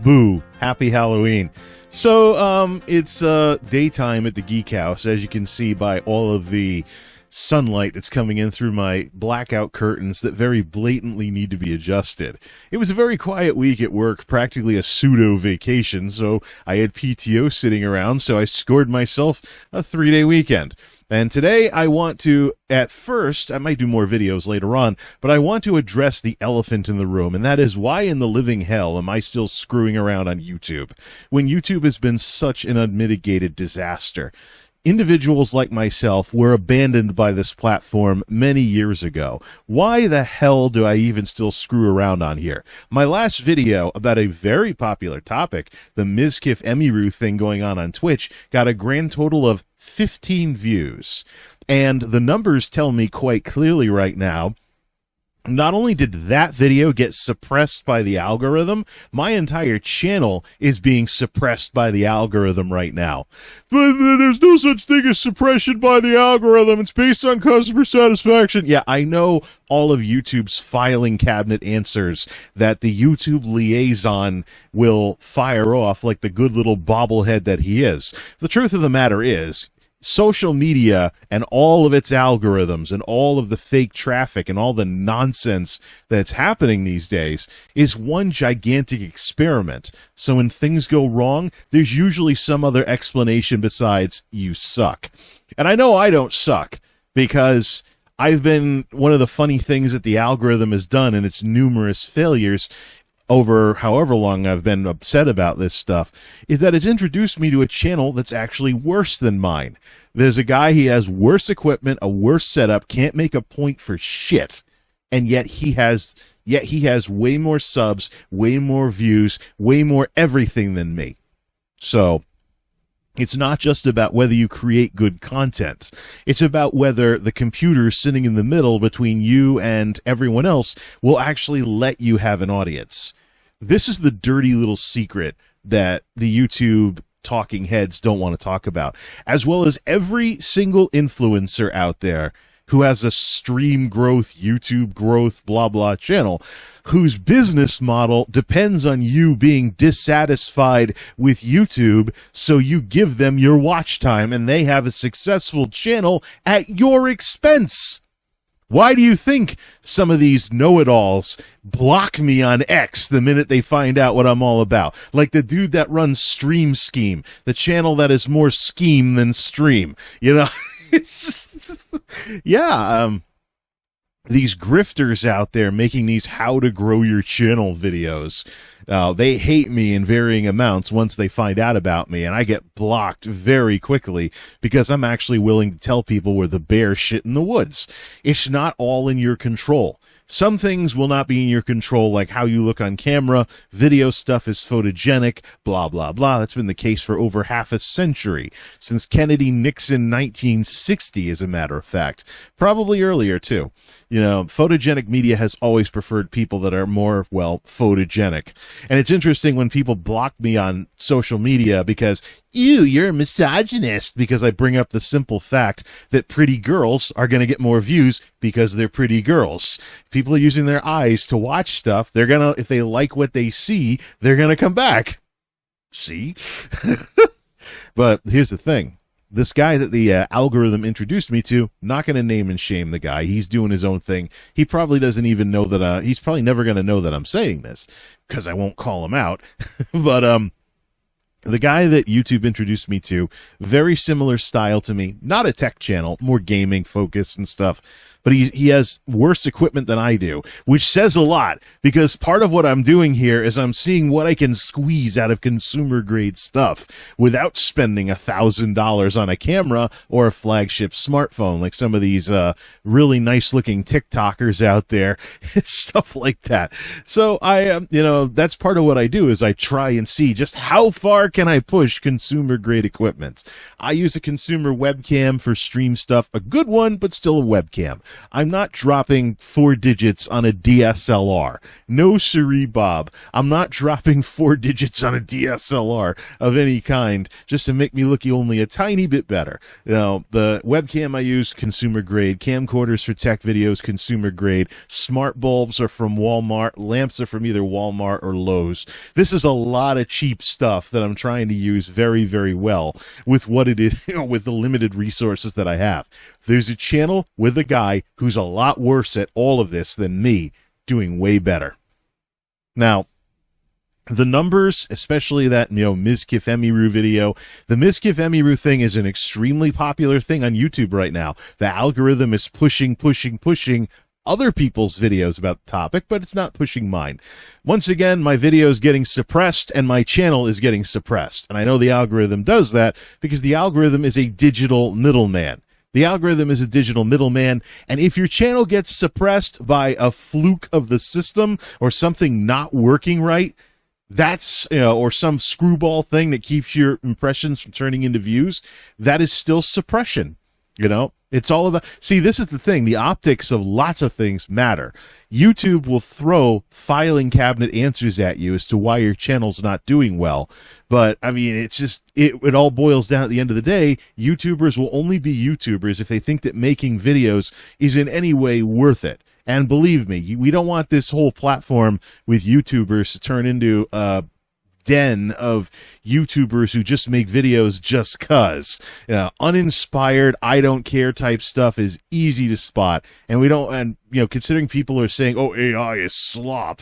Boo. Happy Halloween. So, it's daytime at the Geek House, as you can see by all of the sunlight that's coming in through my blackout curtains that very blatantly need to be adjusted. It was a very quiet week at work, practically a pseudo vacation, so I had PTO sitting around, so I scored myself a 3-day weekend. And today I want to, at first, I might do more videos later on, but I want to address the elephant in the room, and that is, why in the living hell am I still screwing around on YouTube when YouTube has been such an unmitigated disaster? Individuals like myself were abandoned by this platform many years ago. Why the hell do I even still screw around on here? My last video about a very popular topic, the Mizkif Emiru thing going on Twitch, got a grand total of 15 views. And the numbers tell me quite clearly right now, not only did that video get suppressed by the algorithm, my entire channel is being suppressed by the algorithm right now. But there's no such thing as suppression by the algorithm. It's based on customer satisfaction. Yeah, I know all of YouTube's filing cabinet answers that the YouTube liaison will fire off like the good little bobblehead that he is. The truth of the matter is, social media and all of its algorithms and all of the fake traffic and all the nonsense that's happening these days is one gigantic experiment. So when things go wrong, there's usually some other explanation besides you suck. And I know I don't suck, because I've been one of the funny things that the algorithm has done in its numerous failures over however long I've been upset about this stuff, is that it's introduced me to a channel that's actually worse than mine. There's a guy, he has worse equipment, a worse setup, can't make a point for shit, and yet he has way more subs, way more views, way more everything than me. So it's not just about whether you create good content. It's about whether the computer sitting in the middle between you and everyone else will actually let you have an audience. This is the dirty little secret that the YouTube talking heads don't want to talk about, as well as every single influencer out there who has a stream growth, YouTube growth, blah, blah channel, whose business model depends on you being dissatisfied with YouTube, so you give them your watch time and they have a successful channel at your expense. Why do you think some of these know-it-alls block me on X the minute they find out what I'm all about? Like the dude that runs Stream Scheme, the channel that is more scheme than stream. You know, it's just, yeah, these grifters out there making these how to grow your channel videos, they hate me in varying amounts once they find out about me, and I get blocked very quickly because I'm actually willing to tell people where the bear shit in the woods. It's not all in your control. Some things will not be in your control, like how you look on camera. Video stuff is photogenic, blah, blah, blah. That's been the case for over half a century, since Kennedy-Nixon 1960, as a matter of fact. Probably earlier, too. You know, photogenic media has always preferred people that are more, well, photogenic. And it's interesting when people block me on social media because, ew, you're a misogynist, because I bring up the simple fact that pretty girls are going to get more views because they're pretty girls. People are using their eyes to watch stuff. They're going to, if they like what they see, they're going to come back. See? But here's the thing. This guy that the algorithm introduced me to, not going to name and shame the guy. He's doing his own thing. He probably doesn't even know that, he's probably never going to know that I'm saying this, because I won't call him out. But, the guy that YouTube introduced me to, very similar style to me, not a tech channel, more gaming focused and stuff, but he has worse equipment than I do, which says a lot, because part of what I'm doing here is I'm seeing what I can squeeze out of consumer grade stuff without spending $1,000 on a camera or a flagship smartphone, like some of these really nice looking TikTokers out there, stuff like that. So you know, that's part of what I do, is I try and see just how far can I push consumer grade equipment. I use a consumer webcam for stream stuff, a good one, but still a webcam. I'm not dropping 4 digits on a DSLR. No siree, Bob. I'm not dropping 4 digits on a DSLR of any kind just to make me look only a tiny bit better. You know, the webcam I use, consumer grade. Camcorders for tech videos, consumer grade. Smart bulbs are from Walmart. Lamps are from either Walmart or Lowe's. This is a lot of cheap stuff that I'm trying to use very, very well with what it is, with the limited resources that I have. There's a channel with a guy who's a lot worse at all of this than me, doing way better. Now, the numbers, especially that, Ms. Kifemiru video, the Ms. Kifemiru thing is an extremely popular thing on YouTube right now. The algorithm is pushing other people's videos about the topic, but it's not pushing mine. Once again, my video is getting suppressed and my channel is getting suppressed. And I know the algorithm does that because the algorithm is a digital middleman. The algorithm is a digital middleman, and if your channel gets suppressed by a fluke of the system or something not working right, that's, or some screwball thing that keeps your impressions from turning into views, that is still suppression. It's all about, see, this is the thing. The optics of lots of things matter. YouTube will throw filing cabinet answers at you as to why your channel's not doing well. But, I mean, it's just, it all boils down at the end of the day. YouTubers will only be YouTubers if they think that making videos is in any way worth it. And believe me, we don't want this whole platform with YouTubers to turn into den of YouTubers who just make videos just cuz. Uninspired, I don't care type stuff is easy to spot. And considering people are saying, oh, AI is slop,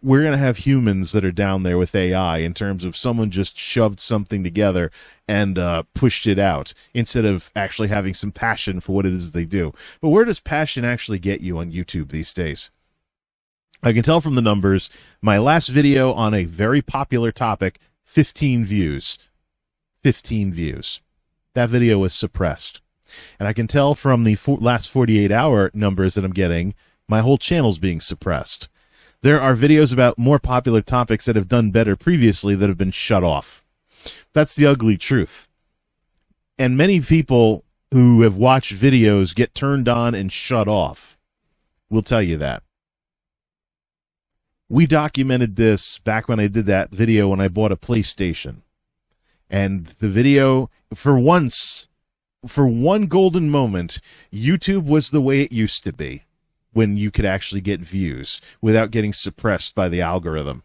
we're going to have humans that are down there with AI in terms of someone just shoved something together and pushed it out instead of actually having some passion for what it is they do. But where does passion actually get you on YouTube these days? I can tell from the numbers, my last video on a very popular topic, 15 views. 15 views. That video was suppressed. And I can tell from the last 48-hour numbers that I'm getting, my whole channel's being suppressed. There are videos about more popular topics that have done better previously that have been shut off. That's the ugly truth. And many people who have watched videos get turned on and shut off will tell you that. We documented this back when I did that video when I bought a PlayStation. And the video, for one golden moment, YouTube was the way it used to be when you could actually get views without getting suppressed by the algorithm.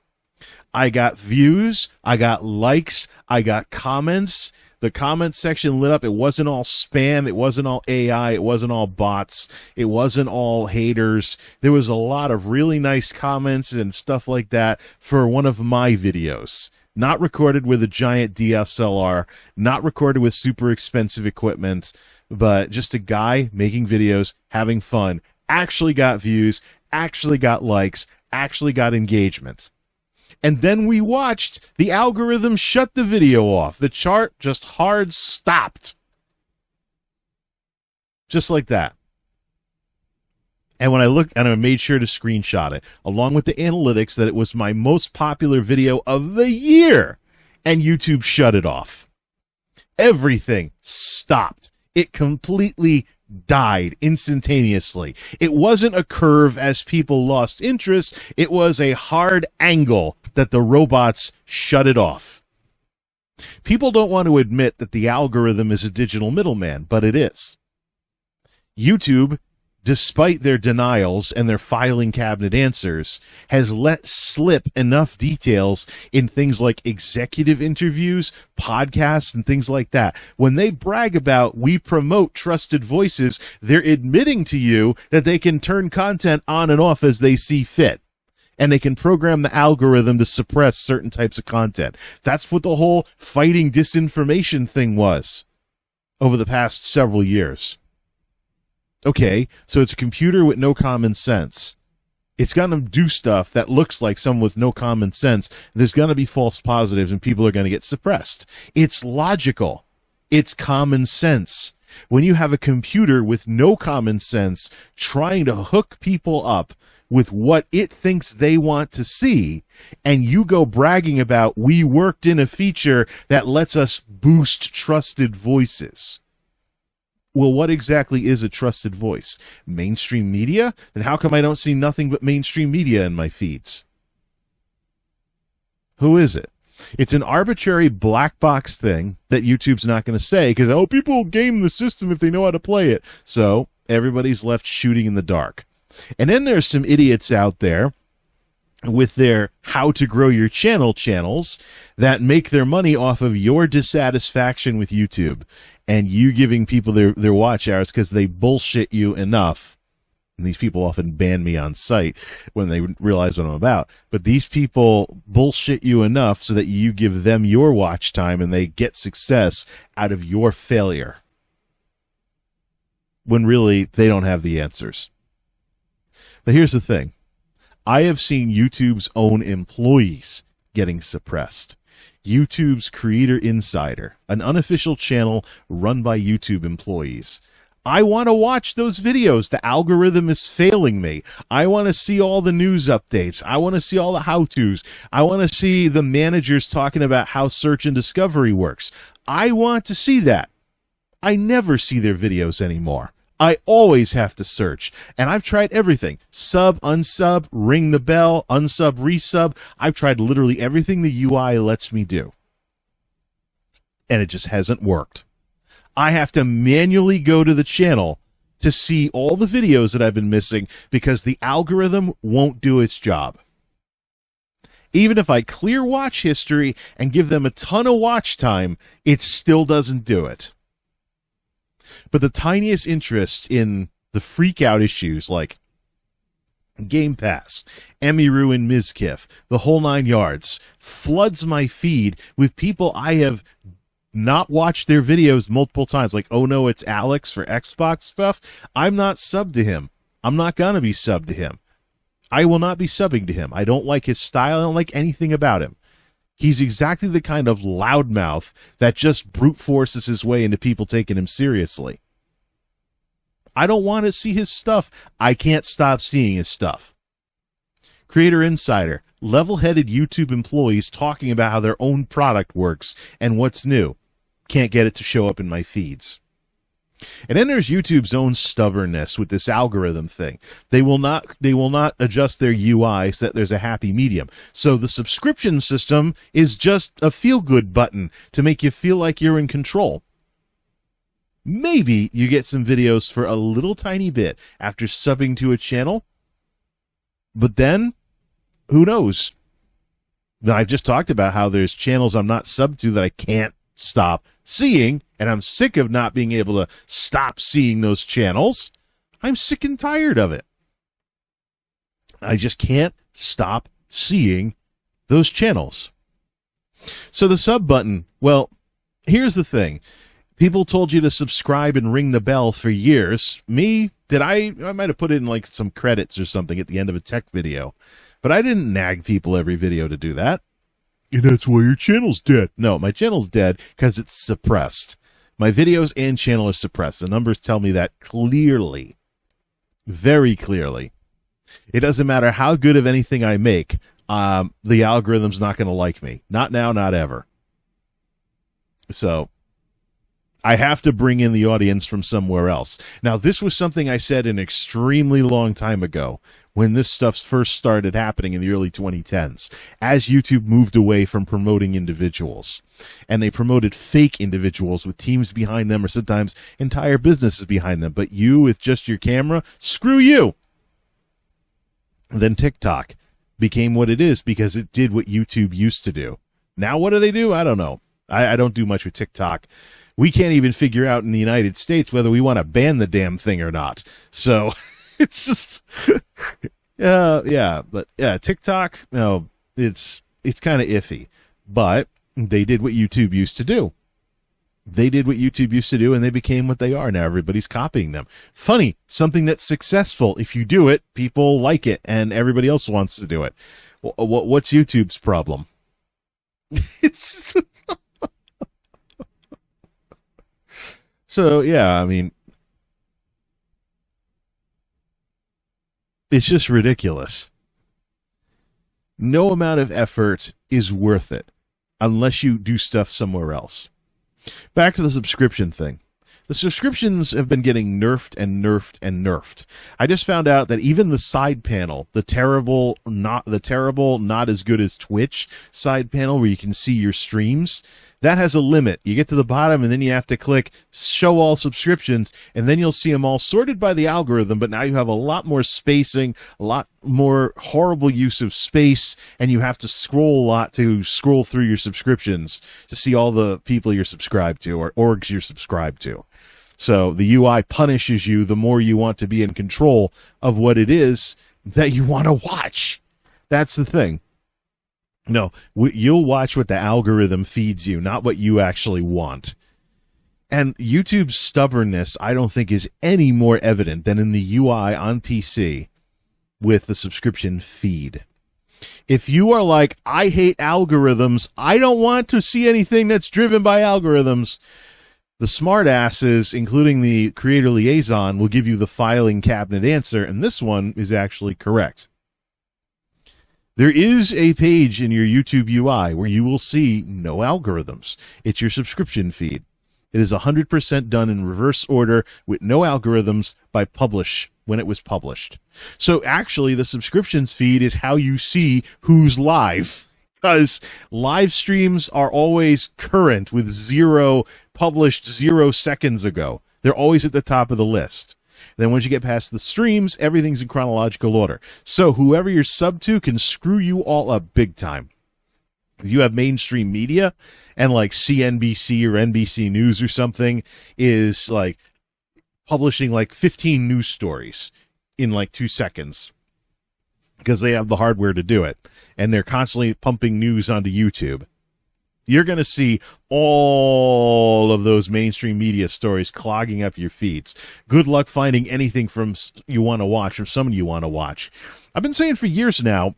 I got views, I got likes, I got comments. The comment section lit up. It wasn't all spam. It wasn't all AI. It wasn't all bots. It wasn't all haters. There was a lot of really nice comments and stuff like that for one of my videos. Not recorded with a giant DSLR, not recorded with super expensive equipment, but just a guy making videos, having fun, actually got views, actually got likes, actually got engagement. And then we watched the algorithm shut the video off. The chart just hard stopped. Just like that. And when I looked, and I made sure to screenshot it, along with the analytics, that it was my most popular video of the year. And YouTube shut it off. Everything stopped. It completely died instantaneously. It wasn't a curve as people lost interest. It was a hard angle that the robots shut it off. People don't want to admit that the algorithm is a digital middleman, but it is. YouTube, despite their denials and their filing cabinet answers, has let slip enough details in things like executive interviews, podcasts, and things like that. When they brag about, we promote trusted voices, they're admitting to you that they can turn content on and off as they see fit. And they can program the algorithm to suppress certain types of content. That's what the whole fighting disinformation thing was over the past several years. Okay, so it's a computer with no common sense. It's going to do stuff that looks like someone with no common sense. There's going to be false positives and people are going to get suppressed. It's logical. It's common sense. When you have a computer with no common sense trying to hook people up with what it thinks they want to see, and you go bragging about, we worked in a feature that lets us boost trusted voices. Well, what exactly is a trusted voice? Mainstream media? Then how come I don't see nothing but mainstream media in my feeds? Who is it? It's an arbitrary black box thing that YouTube's not going to say because, oh, people game the system if they know how to play it. So everybody's left shooting in the dark. And then there's some idiots out there with their how to grow your channel channels that make their money off of your dissatisfaction with YouTube and you giving people their watch hours because they bullshit you enough. And these people often ban me on site when they realize what I'm about. But these people bullshit you enough so that you give them your watch time and they get success out of your failure. When really, they don't have the answers. But here's the thing. I have seen YouTube's own employees getting suppressed. YouTube's Creator Insider, an unofficial channel run by YouTube employees. I want to watch those videos. The algorithm is failing me. I want to see all the news updates. I want to see all the how-tos. I want to see the managers talking about how search and discovery works. I want to see that. I never see their videos anymore. I always have to search. And I've tried everything. Sub, unsub, ring the bell, unsub, resub. I've tried literally everything the UI lets me do. And it just hasn't worked. I have to manually go to the channel to see all the videos that I've been missing because the algorithm won't do its job. Even if I clear watch history and give them a ton of watch time, it still doesn't do it. But the tiniest interest in the freak out issues like Game Pass, Emiru and Mizkif, the whole 9 yards, floods my feed with people I have not watched their videos multiple times. Like, oh no, it's Alex for Xbox stuff. I'm not subbed to him. I'm not going to be subbed to him. I will not be subbing to him. I don't like his style. I don't like anything about him. He's exactly the kind of loudmouth that just brute forces his way into people taking him seriously. I don't want to see his stuff. I can't stop seeing his stuff. Creator Insider, level-headed YouTube employees talking about how their own product works and what's new. Can't get it to show up in my feeds. And then there's YouTube's own stubbornness with this algorithm thing. They will not adjust their UI so that there's a happy medium. So the subscription system is just a feel-good button to make you feel like you're in control. Maybe you get some videos for a little tiny bit after subbing to a channel, but then, who knows? I've just talked about how there's channels I'm not subbed to that I can't stop seeing, and I'm sick of not being able to stop seeing those channels. I'm sick and tired of it. I just can't stop seeing those channels. So the sub button, well, here's the thing. People told you to subscribe and ring the bell for years. Me, I might have put in like some credits or something at the end of a tech video, but I didn't nag people every video to do that. And that's why your channel's dead. No, my channel's dead because it's suppressed. My videos and channel are suppressed. The numbers tell me that clearly. Very clearly. It doesn't matter how good of anything I make, the algorithm's not going to like me. Not now, not ever. So I have to bring in the audience from somewhere else. Now, this was something I said an extremely long time ago when this stuff first started happening in the early 2010s, as YouTube moved away from promoting individuals. And they promoted fake individuals with teams behind them or sometimes entire businesses behind them. But you with just your camera, screw you. And then TikTok became what it is because it did what YouTube used to do. Now what do? I don't know. I don't do much with TikTok. We can't even figure out in the United States whether we want to ban the damn thing or not. So it's just, TikTok, no, it's kind of iffy, but they did what YouTube used to do. They did what YouTube used to do, and they became what they are. Now everybody's copying them. Funny, something that's successful. If you do it, people like it, and everybody else wants to do it. What's YouTube's problem? It's so, yeah, I mean, it's just ridiculous. No amount of effort is worth it unless you do stuff somewhere else. Back to the subscription thing. The subscriptions have been getting nerfed and nerfed and nerfed. I just found out that even the side panel, the terrible, not as good as Twitch side panel where you can see your streams, that has a limit. You get to the bottom and then you have to click show all subscriptions, and then you'll see them all sorted by the algorithm, but now you have a lot more spacing, a lot more horrible use of space, and you have to scroll a lot to scroll through your subscriptions to see all the people you're subscribed to or orgs you're subscribed to. So the UI punishes you the more you want to be in control of what it is that you want to watch. That's the thing. No, you'll watch what the algorithm feeds you, not what you actually want. And YouTube's stubbornness, I don't think, is any more evident than in the UI on PC with the subscription feed. If you are like, I hate algorithms, I don't want to see anything that's driven by algorithms, the smartasses, including the creator liaison, will give you the filing cabinet answer, and this one is actually correct. There is a page in your YouTube UI where you will see no algorithms. It's your subscription feed. It is 100% done in reverse order with no algorithms by publish when it was published. So actually, the subscriptions feed is how you see who's live, because live streams are always current with published 0 seconds ago. They're always at the top of the list. Then once you get past the streams, everything's in chronological order. So whoever you're sub to can screw you all up big time. If you have mainstream media and like CNBC or NBC News or something is like publishing like 15 news stories in like 2 seconds because they have the hardware to do it, and they're constantly pumping news onto YouTube, you're going to see all of those mainstream media stories clogging up your feeds. Good luck finding anything from you want to watch or someone you want to watch. I've been saying for years now,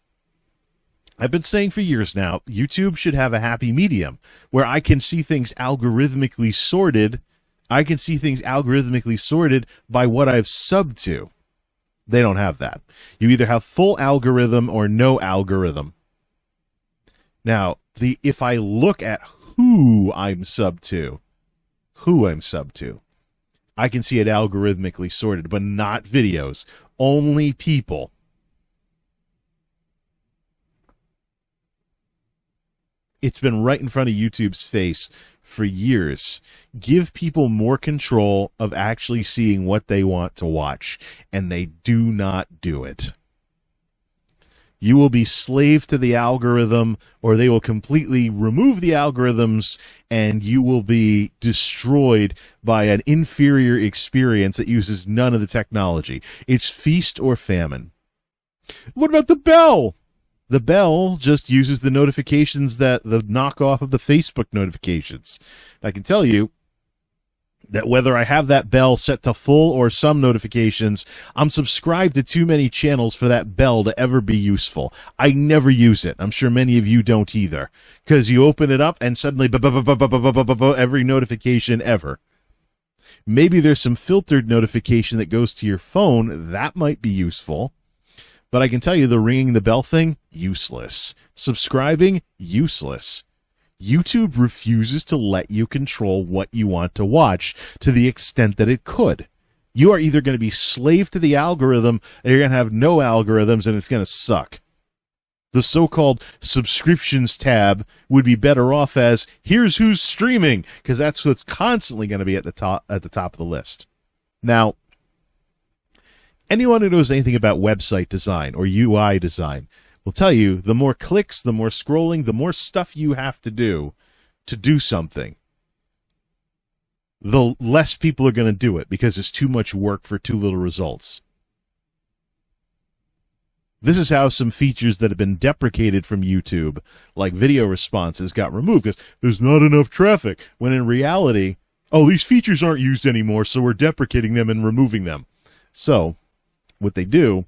YouTube should have a happy medium where I can see things algorithmically sorted. I can see things algorithmically sorted by what I've subbed to. They don't have that. You either have full algorithm or no algorithm. Now, if I look at who I'm sub to, I can see it algorithmically sorted, but not videos, only people. It's been right in front of YouTube's face for years. Give people more control of actually seeing what they want to watch, and they do not do it. You will be slave to the algorithm, or they will completely remove the algorithms, and you will be destroyed by an inferior experience that uses none of the technology. It's feast or famine. What about the bell? The bell just uses the notifications the knockoff of the Facebook notifications. I can tell you that whether I have that bell set to full or some notifications, I'm subscribed to too many channels for that bell to ever be useful. I never use it. I'm sure many of you don't either, because you open it up and suddenly every notification ever. Maybe there's some filtered notification that goes to your phone. That might be useful. But I can tell you the ringing the bell thing, useless. Subscribing, useless. YouTube refuses to let you control what you want to watch to the extent that it could. You are either going to be slave to the algorithm, or you're going to have no algorithms, and it's going to suck. The so-called subscriptions tab would be better off as, here's who's streaming, because that's what's constantly going to be at the top of the list. Now, anyone who knows anything about website design or UI design will tell you the more clicks, the more scrolling, the more stuff you have to do something, the less people are going to do it because it's too much work for too little results. This is how some features that have been deprecated from YouTube, like video responses, got removed because there's not enough traffic, when in reality, these features aren't used anymore, so we're deprecating them and removing them. So what they did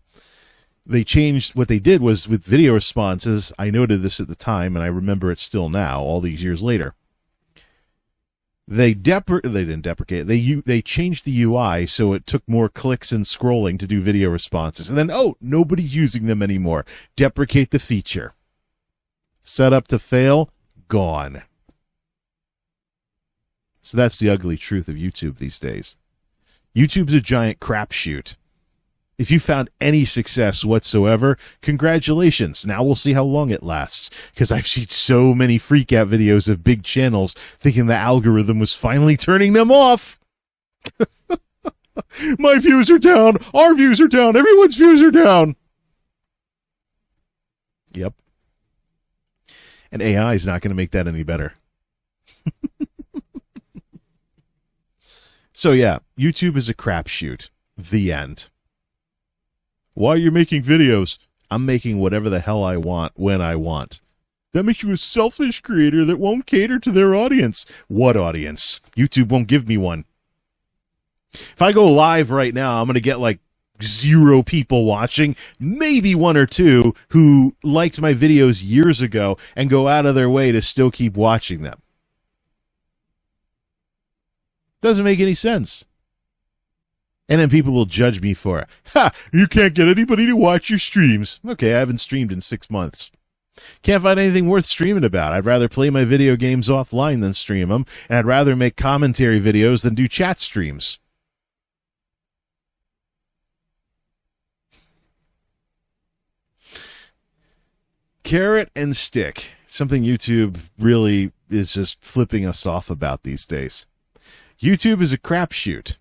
was with video responses, I noted this at the time, and I remember it still now, all these years later. They didn't deprecate it. They changed the UI so it took more clicks and scrolling to do video responses. And then, nobody's using them anymore. Deprecate the feature. Set up to fail, gone. So that's the ugly truth of YouTube these days. YouTube's a giant crapshoot. If you found any success whatsoever, congratulations. Now we'll see how long it lasts, because I've seen so many freak out videos of big channels thinking the algorithm was finally turning them off. My views are down. Our views are down. Everyone's views are down. Yep. And AI is not going to make that any better. So yeah, YouTube is a crapshoot. The end. Why are you making videos? I'm making whatever the hell I want when I want. That makes you a selfish creator that won't cater to their audience. What audience? YouTube won't give me one. If I go live right now, I'm going to get like 0 people watching, maybe 1 or 2 who liked my videos years ago and go out of their way to still keep watching them. Doesn't make any sense. And then people will judge me for it. Ha! You can't get anybody to watch your streams. Okay, I haven't streamed in 6 months. Can't find anything worth streaming about. I'd rather play my video games offline than stream them, and I'd rather make commentary videos than do chat streams. Carrot and stick. Something YouTube really is just flipping us off about these days. YouTube is a crapshoot.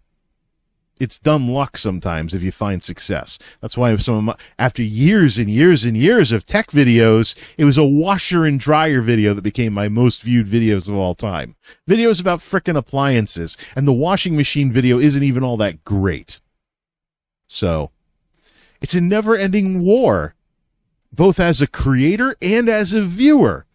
It's dumb luck sometimes if you find success. That's why after years and years and years of tech videos, it was a washer and dryer video that became my most viewed videos of all time. Videos about frickin' appliances, and the washing machine video isn't even all that great. So, it's a never-ending war, both as a creator and as a viewer.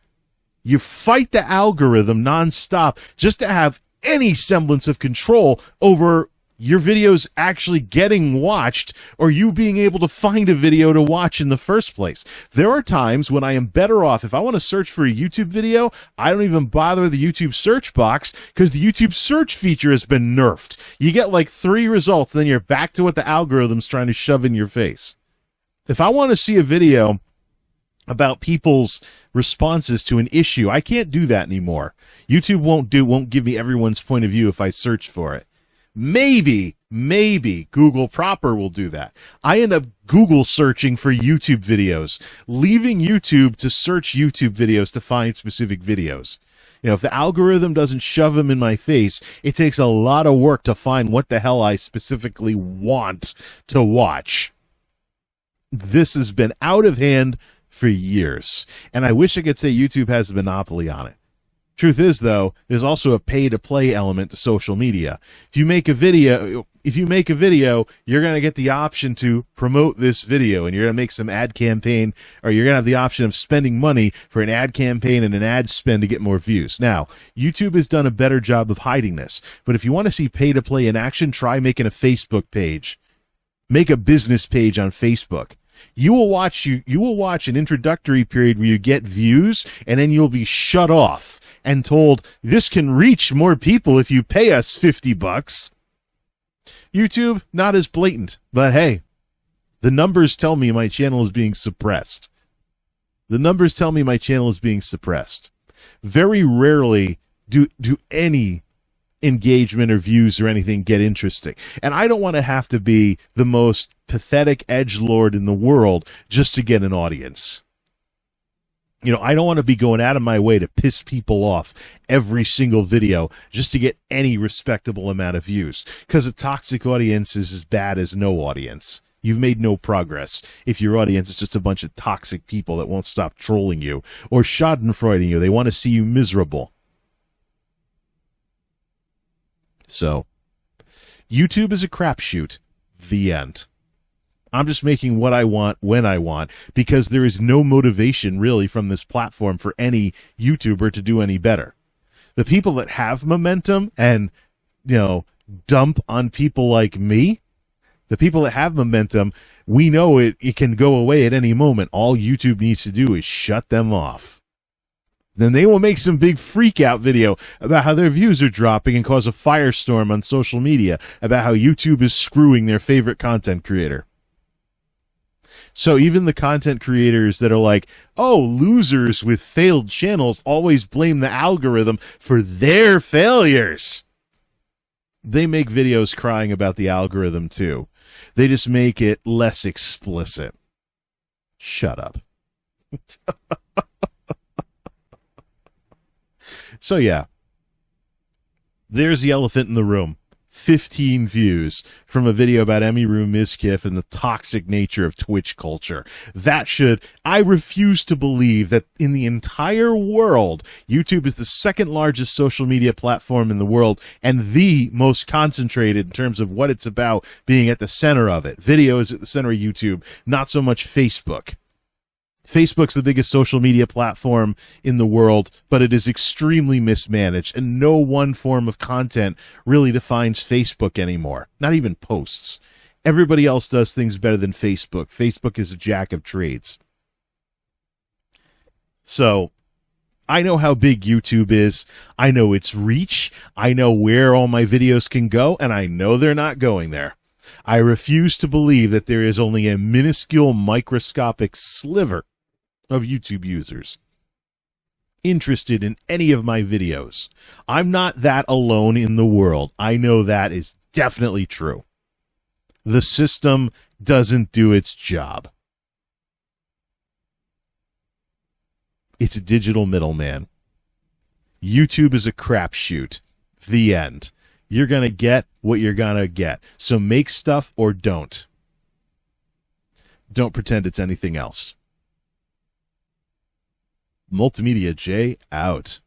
You fight the algorithm nonstop just to have any semblance of control over your videos actually getting watched, or you being able to find a video to watch in the first place. There are times when I am better off, if I want to search for a YouTube video, I don't even bother the YouTube search box, because the YouTube search feature has been nerfed. You get like 3 results, then you're back to what the algorithm's trying to shove in your face. If I want to see a video about people's responses to an issue, I can't do that anymore. YouTube won't give me everyone's point of view if I search for it. Maybe Google proper will do that. I end up Google searching for YouTube videos, leaving YouTube to search YouTube videos to find specific videos. You know, if the algorithm doesn't shove them in my face, it takes a lot of work to find what the hell I specifically want to watch. This has been out of hand for years, and I wish I could say YouTube has a monopoly on it. Truth is, though, there's also a pay-to-play element to social media. If you make a video, you're going to get the option to promote this video, and you're going to make some ad campaign, or you're going to have the option of spending money for an ad campaign and an ad spend to get more views. Now, YouTube has done a better job of hiding this, but if you want to see pay-to-play in action, try making a Facebook page. Make a business page on Facebook. You will watch an introductory period where you get views, and then you'll be shut off and told, this can reach more people if you pay us $50. YouTube, not as blatant, but hey, the numbers tell me my channel is being suppressed. The numbers tell me my channel is being suppressed. Very rarely do any engagement or views or anything get interesting. And I don't want to have to be the most pathetic edgelord in the world just to get an audience. You know, I don't want to be going out of my way to piss people off every single video just to get any respectable amount of views, because a toxic audience is as bad as no audience. You've made no progress if your audience is just a bunch of toxic people that won't stop trolling you or schadenfreuding you. They want to see you miserable. So, YouTube is a crapshoot. The end. I'm just making what I want when I want, because there is no motivation really from this platform for any YouTuber to do any better. The people that have momentum and, you know, dump on people like me, the people that have momentum, we know it can go away at any moment. All YouTube needs to do is shut them off. Then they will make some big freak out video about how their views are dropping and cause a firestorm on social media about how YouTube is screwing their favorite content creator. So even the content creators that are like, oh, losers with failed channels always blame the algorithm for their failures. They make videos crying about the algorithm too. They just make it less explicit. Shut up. So yeah, there's the elephant in the room. 15 views from a video about Emiru Mizkif and the toxic nature of Twitch culture. I refuse to believe that in the entire world, YouTube is the second largest social media platform in the world and the most concentrated in terms of what it's about, being at the center of it. Video is at the center of YouTube, not so much Facebook. Facebook's the biggest social media platform in the world, but it is extremely mismanaged, and no one form of content really defines Facebook anymore. Not even posts. Everybody else does things better than Facebook. Facebook is a jack of trades. So, I know how big YouTube is. I know its reach. I know where all my videos can go, and I know they're not going there. I refuse to believe that there is only a minuscule microscopic sliver of YouTube users interested in any of my videos. I'm not that alone in the world. I know that is definitely true. The system doesn't do its job. It's a digital middleman. YouTube is a crapshoot. The end. You're going to get what you're going to get. So make stuff or don't. Don't pretend it's anything else. MultimediaJay out.